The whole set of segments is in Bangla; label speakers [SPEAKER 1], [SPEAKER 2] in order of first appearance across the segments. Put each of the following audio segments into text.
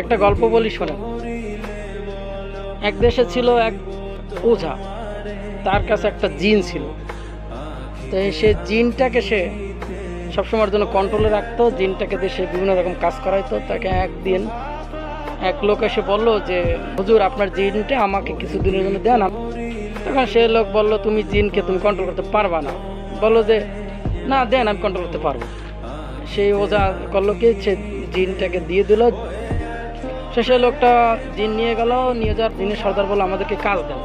[SPEAKER 1] একটা গল্প বলি শোনেন। এক দেশে ছিল এক ওঝা, তার কাছে একটা জিন ছিল। তো সে জিনটাকে সে সবসময়ের জন্য কন্ট্রোলে রাখতো, জিনটাকে দিয়ে সে বিভিন্ন রকম কাজ করাইতো। তাকে একদিন এক লোক এসে বললো যে হুজুর আপনার জিনটা আমাকে কিছুদিনের জন্য দেন। তখন সে লোক বলল তুমি জিনকে তুমি কন্ট্রোল করতে পারবা না। বললো যে না দেন, আমি কন্ট্রোল করতে পারবো। সেই ওঝা করলো কি, সে জিনটাকে দিয়ে দিল। সে লোকটা জিন নিয়ে গেল, নিয়ে যাওয়ার জিনের সর্দার বললো আমাদেরকে কাজ দেন।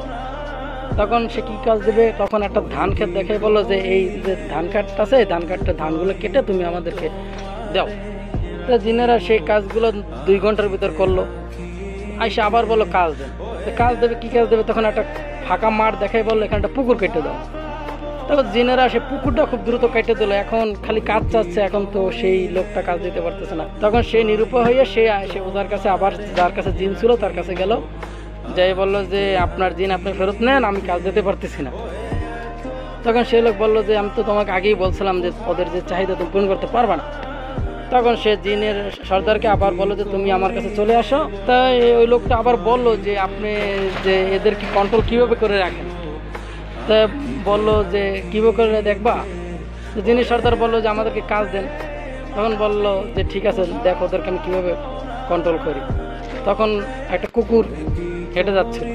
[SPEAKER 1] তখন সে কী কাজ দেবে, তখন একটা ধান ক্ষেত দেখে বললো যে এই যে ধান কাঠটা আছে, এই ধান কাঠটা ধানগুলো কেটে তুমি আমাদেরকে দাও। তো জিনেরা সেই কাজগুলো 2 ঘন্টার ভিতর করলো। আইসে আবার বললো কাজ দেন। তো কাজ দেবে, কী কাজ দেবে, তখন একটা ফাঁকা মাঠ দেখাই বললো এখানে একটা পুকুর কেটে দাও। তারপর জিনেরা সে পুকুরটা খুব দ্রুত কেটে দিল। এখন খালি কাজ চাচ্ছে, এখন তো সেই লোকটা কাজ দিতে পারতেছে না। তখন সে নিরুপায় হয়ে সে ওদের কাছে আবার যার কাছে জিন ছিল তার কাছে গেল, যাই বললো যে আপনার জিন আপনি ফেরত নেন, আমি কাজ দিতে পারতেছি না। তখন সেই লোক বললো যে আমি তো তোমাকে আগেই বলছিলাম যে ওদের যে চাহিদা তুমি পূরণ করতে পারবে না। তখন সে জিনের সর্দারকে আবার বললো যে তুমি আমার কাছে চলে আসো। তাই ওই লোকটা আবার বললো যে আপনি যে এদেরকে কন্ট্রোল কীভাবে করে রাখেন। তা বললো যে কীভাবে করে দেখবা। তো জিনের সর্দার বললো যে আমাদেরকে কাজ দেন। তখন বললো যে ঠিক আছে দেখো ওদেরকে আমি কীভাবে কন্ট্রোল করি। তখন একটা কুকুর হেঁটে যাচ্ছিল।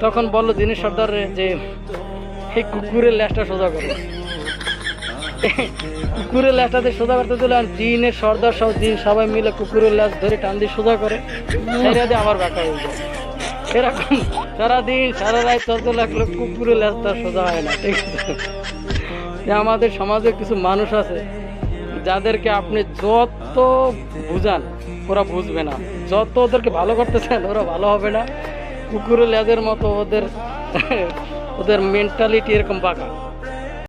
[SPEAKER 1] তখন বললো জিনের সর্দার যে এই কুকুরের ল্যাসটা সোজা করো। কুকুরের ল্যাসটাতে সোজা করতে দিল, আর জিনের সর্দার সব জিন সবাই মিলে কুকুরের ল্যাস ধরে টান দিয়ে সোজা করে, সেটা দিয়ে আবার বাঁকা হয়ে যায়। এরকম সারাদিন সারা রাত চলতে লাগলো, কুকুরের ল্যাস তার সোজা হয় না। ঠিক আছে, যে আমাদের সমাজে কিছু মানুষ আছে যাদেরকে আপনি যত বুঝান ওরা বুঝবে না, যত ওদেরকে ভালো করতে চান ওরা ভালো হবে না। কুকুরের লেজের মতো ওদের মেন্টালিটি এরকম বাঁকা।